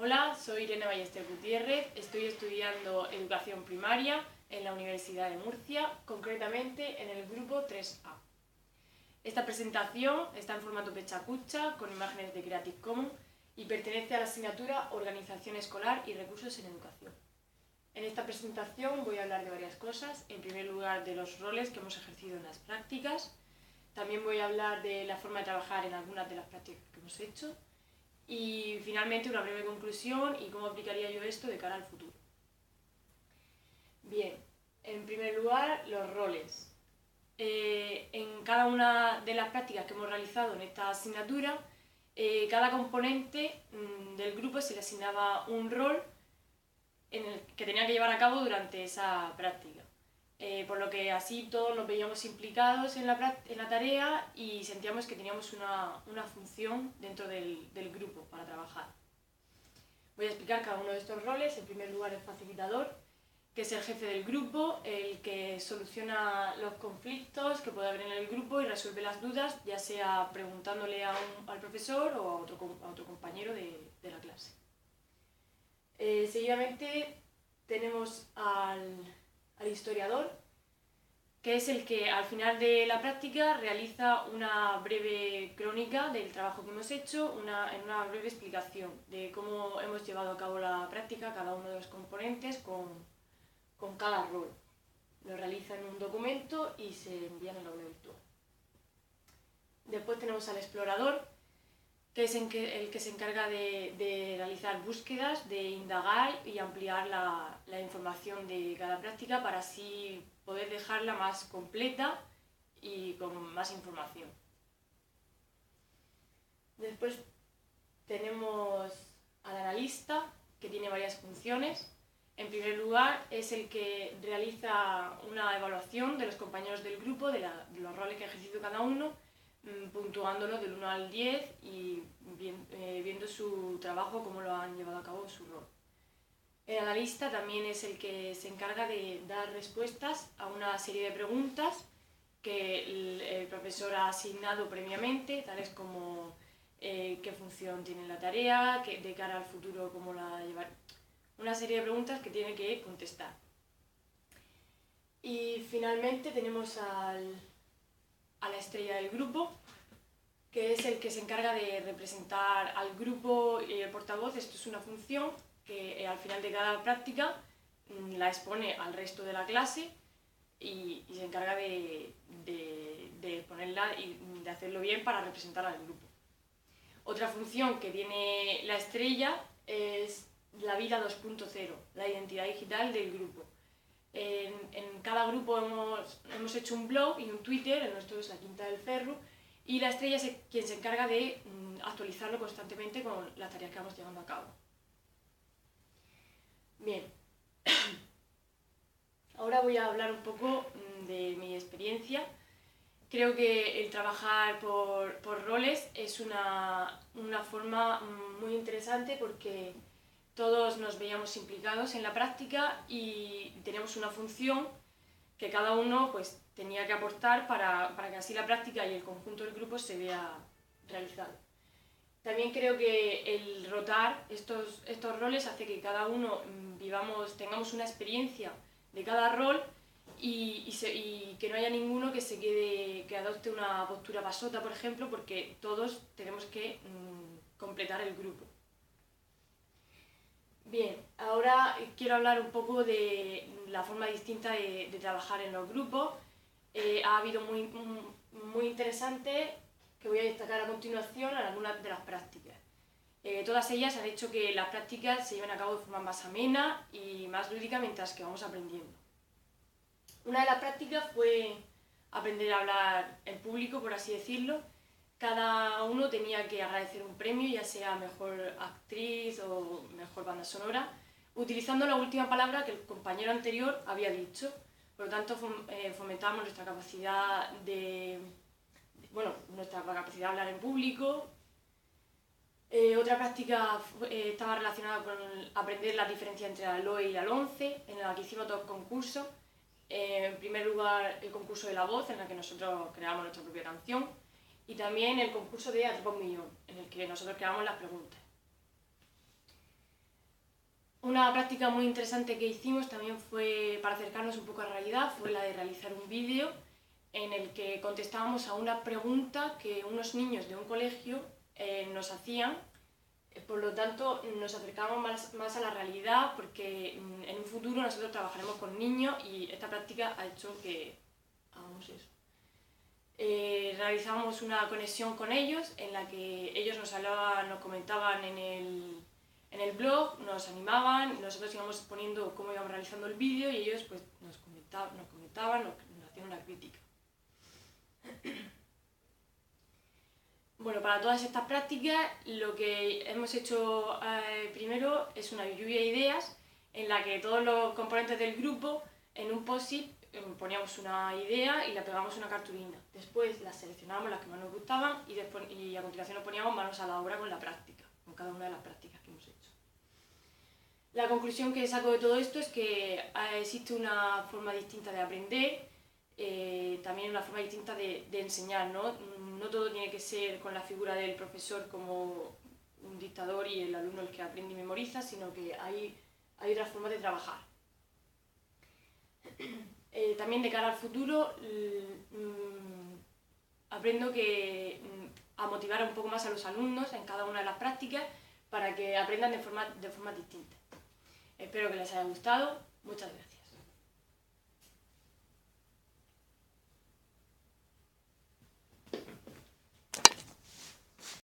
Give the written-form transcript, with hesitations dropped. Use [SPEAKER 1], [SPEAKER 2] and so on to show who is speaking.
[SPEAKER 1] Hola, soy Irene Ballester Gutiérrez, estoy estudiando Educación Primaria en la Universidad de Murcia, concretamente en el grupo 3A. Esta presentación está en formato pechacucha con imágenes de Creative Commons y pertenece a la asignatura Organización Escolar y Recursos en Educación. En esta presentación voy a hablar de varias cosas, en primer lugar de los roles que hemos ejercido en las prácticas, también voy a hablar de la forma de trabajar en algunas de las prácticas que hemos hecho, y finalmente una breve conclusión y cómo aplicaría yo esto de cara al futuro. Bien, en primer lugar, los roles. En cada una de las prácticas que hemos realizado en esta asignatura, cada componente del grupo se le asignaba un rol que tenía que llevar a cabo durante esa práctica. Por lo que así todos nos veíamos implicados en la tarea y sentíamos que teníamos una función dentro del grupo para trabajar. Voy a explicar cada uno de estos roles. En primer lugar, el facilitador, que es el jefe del grupo, el que soluciona los conflictos que puede haber en el grupo y resuelve las dudas, ya sea preguntándole al profesor o a otro compañero de la clase. Seguidamente tenemos al historiador, que es el que al final de la práctica realiza una breve crónica del trabajo que hemos hecho, en una breve explicación de cómo hemos llevado a cabo la práctica, cada uno de los componentes con cada rol. Lo realiza en un documento y se envía en el aula virtual. Después tenemos al explorador, que es el que se encarga de realizar búsquedas, de indagar y ampliar la información de cada práctica para así poder dejarla más completa y con más información. Después tenemos al analista, que tiene varias funciones. En primer lugar, es el que realiza una evaluación de los compañeros del grupo, de los roles que ha ejercido cada uno, puntuándolo del 1 al 10 y viendo su trabajo, cómo lo han llevado a cabo su rol. El analista también es el que se encarga de dar respuestas a una serie de preguntas que el profesor ha asignado previamente, tales como qué función tiene la tarea, de cara al futuro cómo la va a llevar. Una serie de preguntas que tiene que contestar. Y finalmente tenemos a la estrella del grupo, que es el que se encarga de representar al grupo y el portavoz. Esto es una función que al final de cada práctica la expone al resto de la clase y se encarga de exponerla y de hacerlo bien para representar al grupo. Otra función que tiene la estrella es la vida 2.0, la identidad digital del grupo. En cada grupo hemos hecho un blog y un Twitter, el nuestro es La Quinta del Ferro, y la estrella es quien se encarga de actualizarlo constantemente con las tareas que vamos llevando a cabo. Bien, ahora voy a hablar un poco de mi experiencia. Creo que el trabajar por roles es una forma muy interesante porque todos nos veíamos implicados en la práctica y teníamos una función que cada uno pues, tenía que aportar para que así la práctica y el conjunto del grupo se vea realizado. También creo que el rotar estos roles hace que cada uno tengamos una experiencia de cada rol y que no haya ninguno que adopte una postura pasota, por ejemplo, porque todos tenemos que completar el grupo. Bien, ahora quiero hablar un poco de la forma distinta de trabajar en los grupos. Ha habido muy interesante que voy a destacar a continuación en algunas de las prácticas. Todas ellas han hecho que las prácticas se lleven a cabo de forma más amena y más lúdica mientras que vamos aprendiendo. Una de las prácticas fue aprender a hablar en público, por así decirlo. Cada uno tenía que agradecer un premio, ya sea mejor actriz o mejor banda sonora, utilizando la última palabra que el compañero anterior había dicho. Por lo tanto, fomentamos nuestra capacidad de hablar en público. Otra práctica estaba relacionada con aprender la diferencia entre la LOE y la LONCE, en la que hicimos dos concursos. En primer lugar, el concurso de la voz, en el que nosotros creamos nuestra propia canción, y también el concurso de Atrapa un Millón, en el que nosotros creamos las preguntas. Una práctica muy interesante que hicimos también fue, para acercarnos un poco a la realidad, fue la de realizar un vídeo en el que contestábamos a una pregunta que unos niños de un colegio nos hacían. Por lo tanto, nos acercamos más a la realidad porque en un futuro nosotros trabajaremos con niños y esta práctica ha hecho que hagamos eso. Realizamos una conexión con ellos en la que ellos nos hablaban, nos comentaban en el blog, nos animaban, nosotros íbamos poniendo cómo íbamos realizando el vídeo y ellos pues, nos comentaban, nos hacían una crítica. Bueno, para todas estas prácticas lo que hemos hecho primero es una lluvia de ideas en la que todos los componentes del grupo en un post-it poníamos una idea y la pegamos en una cartulina. Después las seleccionábamos las que más nos gustaban y a continuación nos poníamos manos a la obra con la práctica, con cada una de las prácticas que hemos hecho. La conclusión que saco de todo esto es que existe una forma distinta de aprender, también una forma distinta de enseñar, ¿no? No todo tiene que ser con la figura del profesor como un dictador y el alumno el que aprende y memoriza, sino que hay otras formas de trabajar. También de cara al futuro aprendo a motivar un poco más a los alumnos en cada una de las prácticas para que aprendan de forma distinta. Espero que les haya gustado. Muchas gracias.